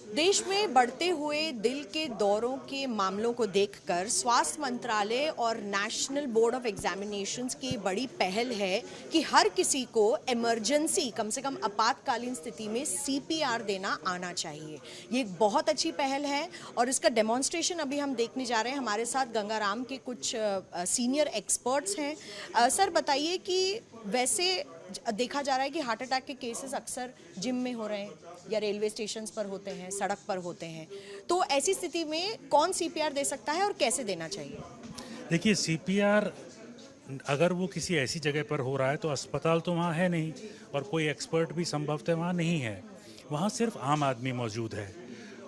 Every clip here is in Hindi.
देश में बढ़ते हुए दिल के दौरों के मामलों को देखकर स्वास्थ्य मंत्रालय और नेशनल बोर्ड ऑफ एग्जामिनेशंस की बड़ी पहल है कि हर किसी को इमरजेंसी कम से कम आपातकालीन स्थिति में सीपीआर देना आना चाहिए। ये एक बहुत अच्छी पहल है और इसका डेमोन्स्ट्रेशन अभी हम देखने जा रहे हैं। हमारे साथ गंगाराम के कुछ सीनियर एक्सपर्ट्स हैं। सर बताइए कि वैसे देखा जा रहा है कि हार्ट अटैक के केसेस अक्सर जिम में हो रहे हैं या रेलवे स्टेशन पर होते हैं, सड़क पर होते हैं, तो ऐसी स्थिति में कौन सीपीआर दे सकता है और कैसे देना चाहिए? देखिए, सीपीआर अगर वो किसी ऐसी जगह पर हो रहा है तो अस्पताल तो वहाँ है नहीं और कोई एक्सपर्ट भी संभवतः वहाँ नहीं है। वहाँ सिर्फ आम आदमी मौजूद है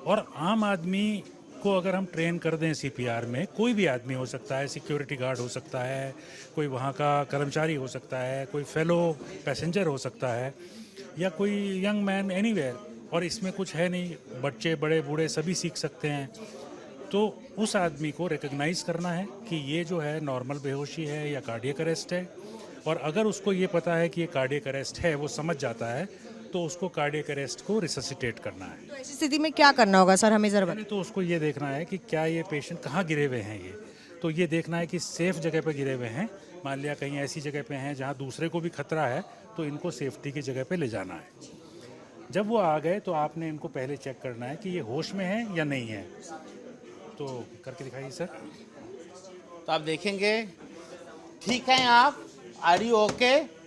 और आम आदमी को अगर हम ट्रेन कर दें सीपीआर में, कोई भी आदमी हो सकता है, सिक्योरिटी गार्ड हो सकता है, कोई वहाँ का कर्मचारी हो सकता है, कोई फेलो पैसेंजर हो सकता है या कोई यंग मैन, एनीवेयर, और इसमें कुछ है नहीं, बच्चे बड़े बूढ़े सभी सीख सकते हैं। तो उस आदमी को रिकग्नाइज़ करना है कि ये जो है नॉर्मल बेहोशी है या कार्डियक अरेस्ट है, और अगर उसको ये पता है कि ये कार्डियक अरेस्ट है, वो समझ जाता है, तो उसको कार्डियक अरेस्ट को रिससिटेट करना है। तो ऐसी स्थिति में क्या करना होगा सर, हमें जरा बताइए। तो उसको ये देखना है कि क्या ये पेशेंट कहाँ गिरे हुए हैं, ये तो ये देखना है कि सेफ जगह पर गिरे हुए हैं। मान लिया कहीं ऐसी जगह पे हैं जहाँ दूसरे को भी खतरा है, तो इनको सेफ्टी की जगह पे ले जाना है। जब वो आ गए तो आपने इनको पहले चेक करना है कि ये होश में है या नहीं है। तो करके दिखाइए सर। तो आप देखेंगे ठीक है आप, आर यू ओके?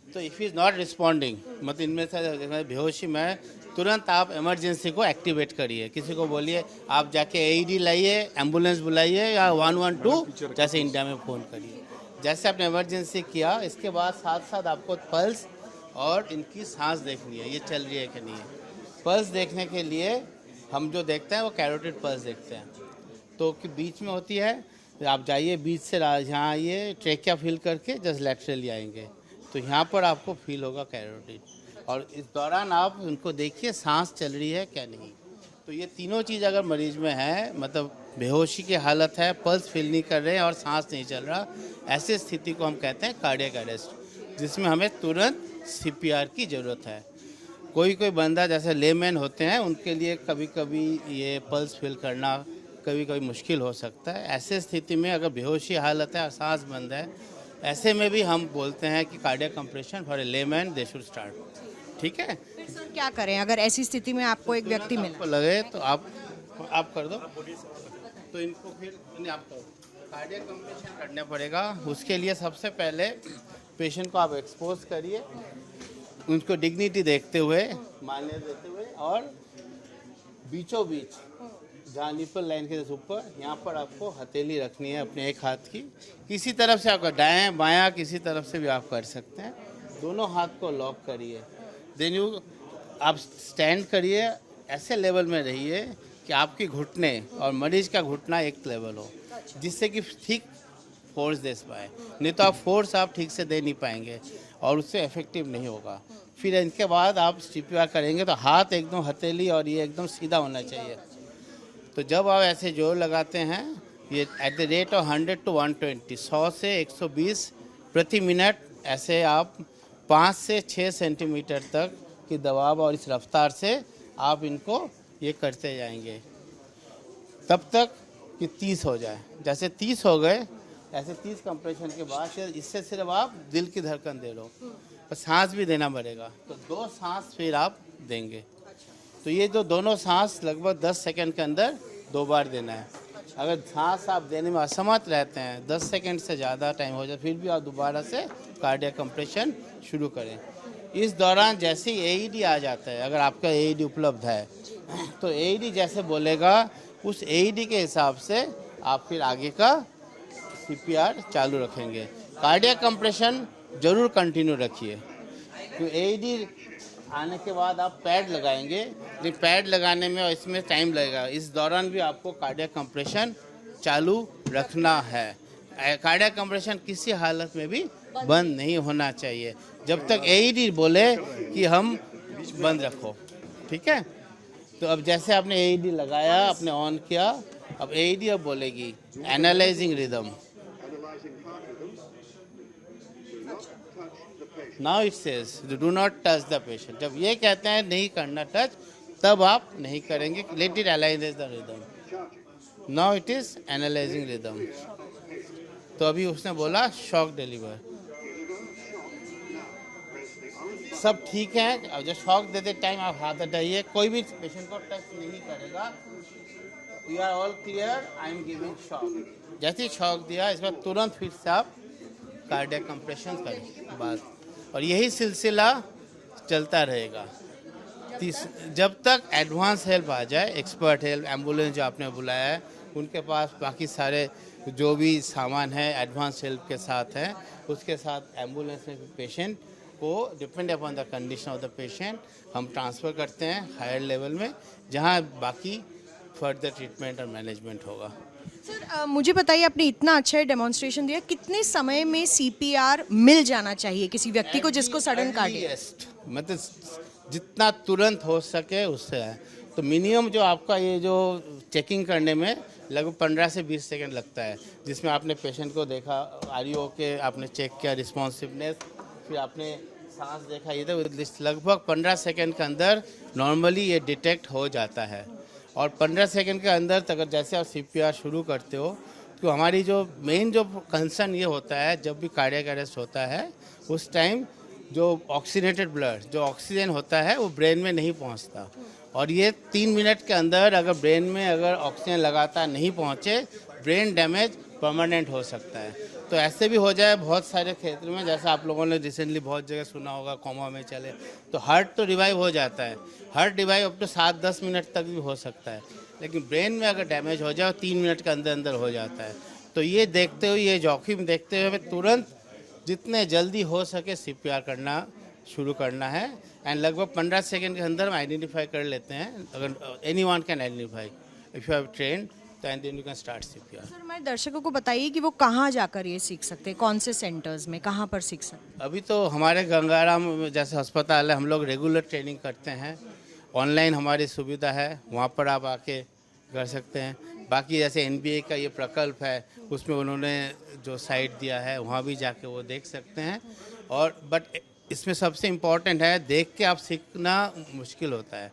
तो इफ़ इज़ नॉट रिस्पॉन्डिंग, मतलब इनमें से बेहोशी में, तुरंत आप इमरजेंसी को एक्टिवेट करिए। किसी को बोलिए आप जाके एईडी लाइए, एम्बुलेंस बुलाइए या 112 जैसे इंडिया में फ़ोन करिए। जैसे आपने इमरजेंसी किया, इसके बाद साथ साथ आपको पल्स और इनकी सांस देखनी है, ये चल रही है कि नहीं है। पल्स देखने के लिए हम जो देखते हैं वो कैरोटिड पल्स देखते हैं, तो कि बीच में होती है। आप जाइए बीच से यहाँ आइए, ट्रेकिया फील करके जस्ट लेटरली आएंगे, तो यहाँ पर आपको फील होगा कैरोटिड, और इस दौरान आप उनको देखिए सांस चल रही है क्या नहीं। तो ये तीनों चीज़ अगर मरीज में है, मतलब बेहोशी की हालत है, पल्स फील नहीं कर रहे हैं और सांस नहीं चल रहा, ऐसी स्थिति को हम कहते हैं कार्डियक अरेस्ट, जिसमें हमें तुरंत सीपीआर की ज़रूरत है। कोई कोई बंदा जैसे लेमैन होते हैं, उनके लिए कभी कभी ये पल्स फील करना कभी कभी मुश्किल हो सकता है। ऐसे स्थिति में अगर बेहोशी हालत है और सांस बंद है, ऐसे में भी हम बोलते हैं कि cardiac compression for a layman they should start. ठीक है, फिर सर क्या करें अगर ऐसी स्थिति में आपको एक व्यक्ति मिला? आपको लगे तो आप कर दो, तो इनको फिर आप करो, कार्डियक कंप्रेशन करना पड़ेगा। उसके लिए सबसे पहले पेशेंट को आप एक्सपोज करिए, उनको डिग्निटी देखते हुए, मान्यता देते हुए, और बीचों बीच जहाँ निपल लाइन के ऊपर, यहाँ पर आपको हथेली रखनी है अपने एक हाथ की। किसी तरफ से आपका दाएं बायां किसी तरफ से भी आप कर सकते हैं। दोनों हाथ को लॉक करिए, देन आप स्टैंड करिए, ऐसे लेवल में रहिए कि आपके घुटने और मरीज का घुटना एक लेवल हो, जिससे कि ठीक फोर्स दे पाए। नहीं तो आप फोर्स आप ठीक से दे नहीं पाएंगे और उससे इफेक्टिव नहीं होगा। फिर इनके बाद आप सीपीआर करेंगे तो हाथ एकदम हथेली और ये एकदम सीधा होना चाहिए। तो जब आप ऐसे जोर लगाते हैं, ये at the rate of 100 to 120, 100 से 120 प्रति मिनट, ऐसे आप 5 से 6 सेंटीमीटर तक की दबाव और इस रफ्तार से आप इनको ये करते जाएंगे तब तक कि 30 हो जाए। जैसे 30 हो गए, ऐसे 30 कंप्रेशन के बाद इससे सिर्फ आप दिल की धड़कन दे लो, और सांस भी देना पड़ेगा, तो 2 सांस फिर आप देंगे। तो ये जो दोनों सांस लगभग 10 सेकंड के अंदर 2 बार देना है। अगर सांस आप देने में असमर्थ रहते हैं, 10 सेकंड से ज़्यादा टाइम हो जाए, फिर भी आप दोबारा से कार्डियक कंप्रेशन शुरू करें। इस दौरान जैसे ही एईडी आ जाता है, अगर आपका एईडी उपलब्ध है, तो एईडी जैसे बोलेगा उस एईडी के हिसाब से आप फिर आगे का सीपीआर चालू रखेंगे। कार्डियक कंप्रेशन ज़रूर कंटिन्यू रखिए। तो एईडी आने के बाद आप पैड लगाएंगे, लेकिन पैड लगाने में और इसमें टाइम लगेगा। इस दौरान भी आपको कार्डियक कंप्रेशन चालू रखना है। कार्डियक कंप्रेशन किसी हालत में भी बंद नहीं होना चाहिए जब तक एईडी बोले कि हम बंद रखो। ठीक है, तो अब जैसे आपने एईडी लगाया, आपने ऑन किया, अब एईडी अब बोलेगी analysing rhythm. Now it says do not touch the patient. जब ये कहते हैं नहीं करना टच, तब आप नहीं करेंगे. Let it analyse the rhythm. Now it is analysing rhythm. तो अभी उसने बोला शॉक डिलीवर. सब ठीक है. अब जब शॉक देते टाइम आप हाथ हटाइए. कोई भी पेशेंट को टच नहीं करेगा. You are all clear. I am giving shock. जैसे ही शॉक दिया इसके बाद तुरंत फिर से आप कार्डियक कंप्रेशन करें बस. और यही सिलसिला चलता रहेगा जब तक एडवांस हेल्प आ जाए. एक्सपर्ट हेल्प, एम्बुलेंस जो आपने बुलाया है, उनके पास बाकी सारे जो भी सामान है एडवांस हेल्प के साथ है. उसके साथ एम्बुलेंस में पेशेंट को depend upon the condition of the patient हम ट्रांसफ़र करते हैं हायर लेवल में, जहां बाकी फर्दर ट्रीटमेंट और मैनेजमेंट होगा. सर मुझे बताइए, आपने इतना अच्छा डेमोन्स्ट्रेशन दिया, कितने समय में सीपीआर मिल जाना चाहिए किसी व्यक्ति को जिसको सडन कार्डियक? मतलब जितना तुरंत हो सके उससे है. तो मिनिमम जो आपका ये जो चेकिंग करने में लगभग 15 से 20 सेकंड लगता है, जिसमें आपने पेशेंट को देखा, आरईओ के आपने चेक किया रिस्पॉन्सिवनेस, फिर आपने सांस देखा. ये तो लगभग 15 सेकंड के अंदर नॉर्मली ये डिटेक्ट हो जाता है. और 15 सेकंड के अंदर अगर जैसे आप सीपीआर शुरू करते हो, तो हमारी जो मेन जो कंसर्न ये होता है, जब भी कार्डियक अरेस्ट होता है उस टाइम जो ऑक्सीनेटेड ब्लड, जो ऑक्सीजन होता है वो ब्रेन में नहीं पहुंचता. और ये 3 मिनट के अंदर अगर ब्रेन में अगर ऑक्सीजन लगातार नहीं पहुंचे, ब्रेन डैमेज परमानेंट हो सकता है. तो ऐसे भी हो जाए बहुत सारे क्षेत्र में, जैसा आप लोगों ने रिसेंटली बहुत जगह सुना होगा, कोमा में चले तो हार्ट तो रिवाइव हो जाता है. Heart revive up to 7-10 minute तक भी हो सकता है. लेकिन ब्रेन में अगर डैमेज हो जाए 3 मिनट के अंदर अंदर हो जाता है. तो ये देखते हुए, ये जोखिम देखते हुए हमें तुरंत जितने जल्दी हो सके सीपीआर करना शुरू करना है. एंड लगभग 15 सेकंड के अंदर हम आइडेंटिफाई कर लेते हैं. अगर anyone can identify if you have trained, तो and then you can start CPR. Sir हमारे दर्शकों को बताइए कि वो कहाँ जाकर ये सीख सकते हैं, कौन से सेंटर्स में, कहाँ पर सीख सकते हैं? अभी तो हमारे गंगाराम जैसे अस्पताल है, हम लोग रेगुलर ट्रेनिंग करते हैं. ऑनलाइन हमारी सुविधा है, वहाँ पर आप आके कर सकते हैं. बाकी जैसे एनबीए का ये प्रकल्प है, उसमें उन्होंने जो साइट दिया है वहाँ भी जाके वो देख सकते हैं. और बट इसमें सबसे इम्पॉर्टेंट है, देख के आप सीखना मुश्किल होता है.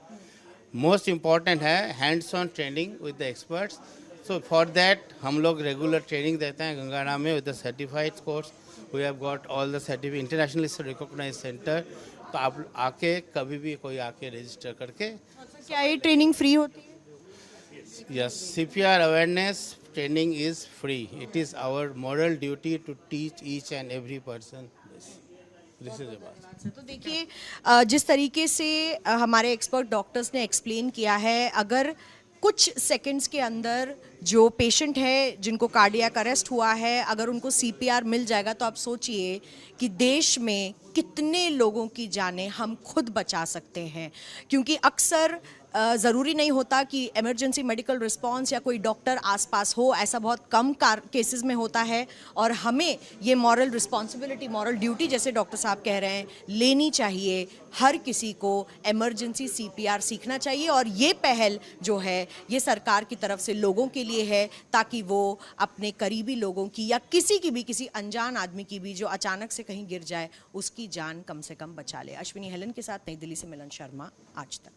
मोस्ट इम्पॉर्टेंट है hands on training with the experts. So for that हम लोग रेगुलर ट्रेनिंग देते हैं गंगाराम में with the certified course. We have got all the certificate, internationally recognised centre. तो आप आके कभी भी कोई आके रजिस्टर करके. क्या ये ट्रेनिंग फ्री होती है? Yes, CPR awareness training is free. It is our moral duty to teach each and every person this. This is about. तो देखिए जिस तरीके से हमारे एक्सपर्ट डॉक्टर्स ने एक्सप्लेन किया है, अगर कुछ सेकंड्स के अंदर जो पेशेंट है जिनको कार्डियक अरेस्ट हुआ है, अगर उनको सीपीआर मिल जाएगा, तो आप सोचिए कि देश में कितने लोगों की जानें हम खुद बचा सकते हैं. क्योंकि अक्सर ज़रूरी नहीं होता कि इमरजेंसी मेडिकल रिस्पांस या कोई डॉक्टर आसपास हो, ऐसा बहुत कम केसेस में होता है. और हमें ये मॉरल रिस्पॉन्सिबिलिटी, मॉरल ड्यूटी, जैसे डॉक्टर साहब कह रहे हैं, लेनी चाहिए. हर किसी को इमरजेंसी सीपीआर सीखना चाहिए. और ये पहल जो है ये सरकार की तरफ से लोगों के लिए है, ताकि वो अपने करीबी लोगों की या किसी अनजान आदमी की भी जो अचानक से कहीं गिर जाए, उसकी जान कम से कम बचा ले. अश्विनी हेलन के साथ नई दिल्ली से मिलन शर्मा, आज तक.